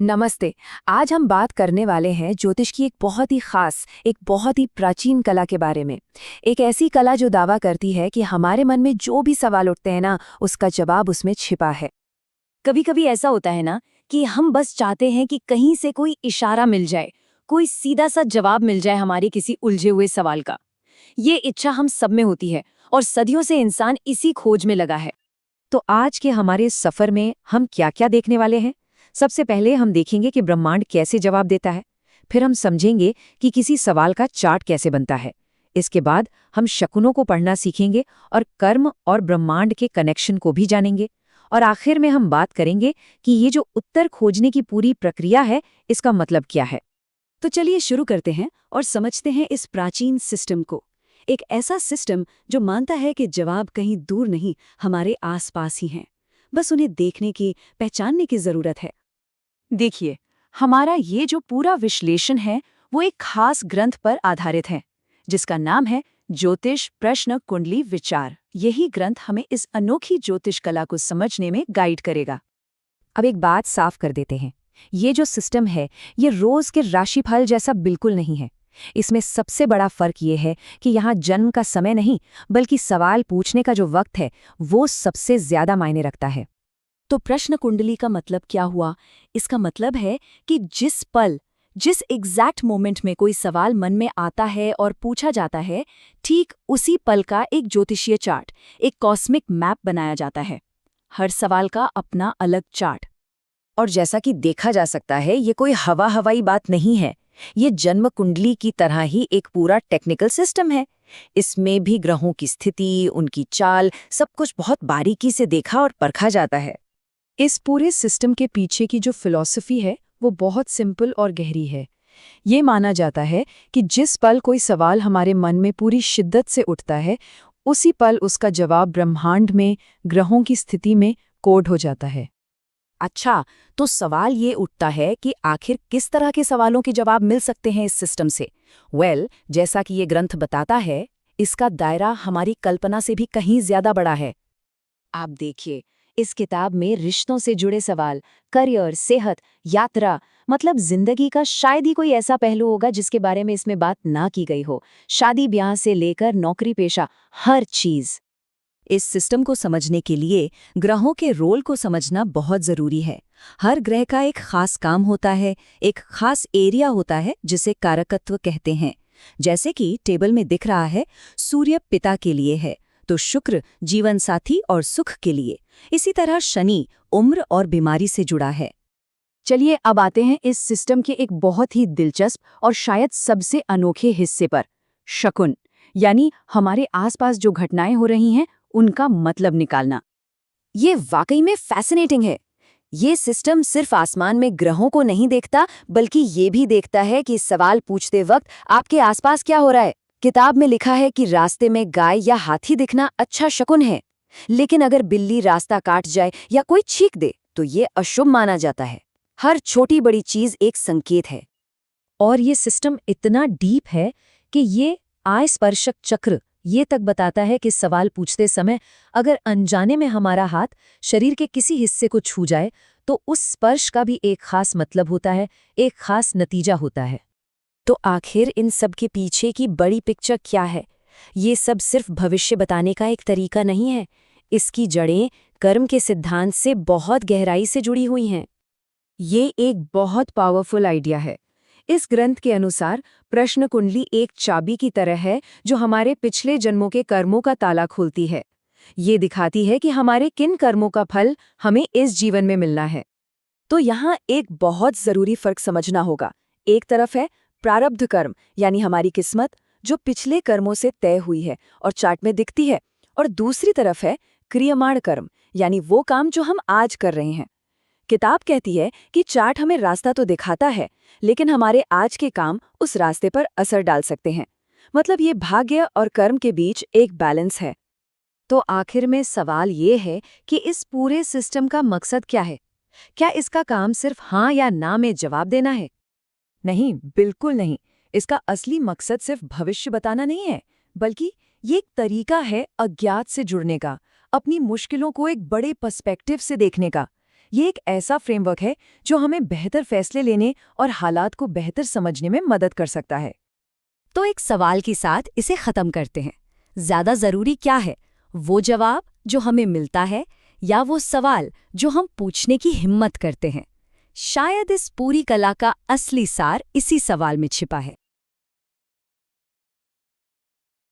नमस्ते। आज हम बात करने वाले हैं ज्योतिष की एक बहुत ही खास, एक बहुत ही प्राचीन कला के बारे में। एक ऐसी कला जो दावा करती है कि हमारे मन में जो भी सवाल उठते हैं ना, उसका जवाब उसमें छिपा है। कभी कभी ऐसा होता है ना कि हम बस चाहते हैं कि कहीं से कोई इशारा मिल जाए, कोई सीधा सा जवाब मिल जाए हमारे किसी उलझे हुए सवाल का। ये इच्छा हम सब में होती है और सदियों से इंसान इसी खोज में लगा है। तो आज के हमारे इस सफर में हम क्या-क्या देखने वाले हैं? सबसे पहले हम देखेंगे कि ब्रह्मांड कैसे जवाब देता है। फिर हम समझेंगे कि किसी सवाल का चार्ट कैसे बनता है। इसके बाद हम शकुनों को पढ़ना सीखेंगे और कर्म और ब्रह्मांड के कनेक्शन को भी जानेंगे। और आखिर में हम बात करेंगे कि ये जो उत्तर खोजने की पूरी प्रक्रिया है, इसका मतलब क्या है। तो चलिए शुरू करते हैं और समझते हैं इस प्राचीन सिस्टम को। एक ऐसा सिस्टम जो मानता है कि जवाब कहीं दूर नहीं, हमारे आसपास ही हैं। बस उन्हें देखने की, पहचानने की जरूरत है। देखिए, हमारा ये जो पूरा विश्लेषण है वो एक खास ग्रंथ पर आधारित है, जिसका नाम है ज्योतिष प्रश्न कुंडली विचार। यही ग्रंथ हमें इस अनोखी ज्योतिष कला को समझने में गाइड करेगा। अब एक बात साफ कर देते हैं। ये जो सिस्टम है, ये रोज के राशिफल जैसा बिल्कुल नहीं है। इसमें सबसे बड़ा फर्क ये है कि यहाँ जन्म का समय नहीं, बल्कि सवाल पूछने का जो वक्त है, वो सबसे ज्यादा मायने रखता है। तो प्रश्न कुंडली का मतलब क्या हुआ? इसका मतलब है कि जिस पल, जिस एग्जैक्ट मोमेंट में कोई सवाल मन में आता है और पूछा जाता है, ठीक उसी पल का एक ज्योतिषीय चार्ट, एक कॉस्मिक मैप बनाया जाता है। हर सवाल का अपना अलग चार्ट। और जैसा कि देखा जा सकता है, ये कोई हवाई बात नहीं है। ये जन्म कुंडली की तरह ही एक पूरा टेक्निकल सिस्टम है। इसमें भी ग्रहों की स्थिति, उनकी चाल, सब कुछ बहुत बारीकी से देखा और परखा जाता है। इस पूरे सिस्टम के पीछे की जो फिलॉसफी है, वो बहुत सिंपल और गहरी है। ये माना जाता है कि जिस पल कोई सवाल हमारे मन में पूरी शिद्दत से उठता है, उसी पल उसका जवाब ब्रह्मांड में, ग्रहों की स्थिति में कोड हो जाता है। अच्छा, तो सवाल ये उठता है कि आखिर किस तरह के सवालों के जवाब मिल सकते हैं इस सिस्टम से? जैसा कि ये ग्रंथ बताता है, इसका दायरा हमारी कल्पना से भी कहीं ज्यादा बड़ा है। आप देखिए, इस किताब में रिश्तों से जुड़े सवाल, करियर, सेहत, यात्रा, मतलब जिंदगी का शायद ही कोई ऐसा पहलू होगा जिसके बारे में इसमें बात ना की गई हो। शादी ब्याह से लेकर नौकरी पेशा, हर चीज। इस सिस्टम को समझने के लिए ग्रहों के रोल को समझना बहुत जरूरी है। हर ग्रह का एक खास काम होता है, एक खास एरिया होता है जिसे कारकत्व कहते हैं। जैसे कि टेबल में दिख रहा है, सूर्य पिता के लिए है, तो शुक्र जीवन साथी और सुख के लिए। इसी तरह शनि उम्र और बीमारी से जुड़ा है। चलिए अब आते हैं इस सिस्टम के एक बहुत ही दिलचस्प और शायद सबसे अनोखे हिस्से पर, शकुन, यानी हमारे आसपास जो घटनाएं हो रही हैं उनका मतलब निकालना। ये वाकई में फैसिनेटिंग है। ये सिस्टम सिर्फ आसमान में ग्रहों को नहीं देखता, बल्कि ये भी देखता है कि सवाल पूछते वक्त आपके आसपास क्या हो रहा है। किताब में लिखा है कि रास्ते में गाय या हाथी दिखना अच्छा शकुन है, लेकिन अगर बिल्ली रास्ता काट जाए या कोई छींक दे तो ये अशुभ माना जाता है। हर छोटी बड़ी चीज एक संकेत है। और ये सिस्टम इतना डीप है कि ये आय स्पर्शक चक्र ये तक बताता है कि सवाल पूछते समय अगर अनजाने में हमारा हाथ शरीर के किसी हिस्से को छू जाए, तो उस स्पर्श का भी एक खास मतलब होता है, एक खास नतीजा होता है। तो आखिर इन सब के पीछे की बड़ी पिक्चर क्या है? ये सब सिर्फ भविष्य बताने का एक तरीका नहीं है। इसकी जड़ें कर्म के सिद्धांत से बहुत गहराई से जुड़ी हुई हैं। ये एक बहुत पावरफुल आइडिया है। इस ग्रंथ के अनुसार प्रश्न कुंडली एक चाबी की तरह है जो हमारे पिछले जन्मों के कर्मों का ताला खोलती है। ये दिखाती है कि हमारे किन कर्मों का फल हमें इस जीवन में मिलना है। तो यहाँ एक बहुत जरूरी फर्क समझना होगा। एक तरफ है प्रारब्ध कर्म, यानी हमारी किस्मत जो पिछले कर्मों से तय हुई है और चार्ट में दिखती है, और दूसरी तरफ है क्रियमाण कर्म, यानी वो काम जो हम आज कर रहे हैं। किताब कहती है कि चार्ट हमें रास्ता तो दिखाता है, लेकिन हमारे आज के काम उस रास्ते पर असर डाल सकते हैं। मतलब ये भाग्य और कर्म के बीच एक बैलेंस है। तो आखिर में सवाल ये है कि इस पूरे सिस्टम का मकसद क्या है? क्या इसका काम सिर्फ हाँ या ना में जवाब देना है? नहीं, बिल्कुल नहीं। इसका असली मकसद सिर्फ भविष्य बताना नहीं है, बल्कि ये एक तरीका है अज्ञात से जुड़ने का, अपनी मुश्किलों को एक बड़े पर्सपेक्टिव से देखने का। ये एक ऐसा फ्रेमवर्क है जो हमें बेहतर फैसले लेने और हालात को बेहतर समझने में मदद कर सकता है। तो एक सवाल के साथ इसे खत्म करते हैं। ज्यादा जरूरी क्या है, वो जवाब जो हमें मिलता है या वो सवाल जो हम पूछने की हिम्मत करते हैं? शायद इस पूरी कला का असली सार इसी सवाल में छिपा है।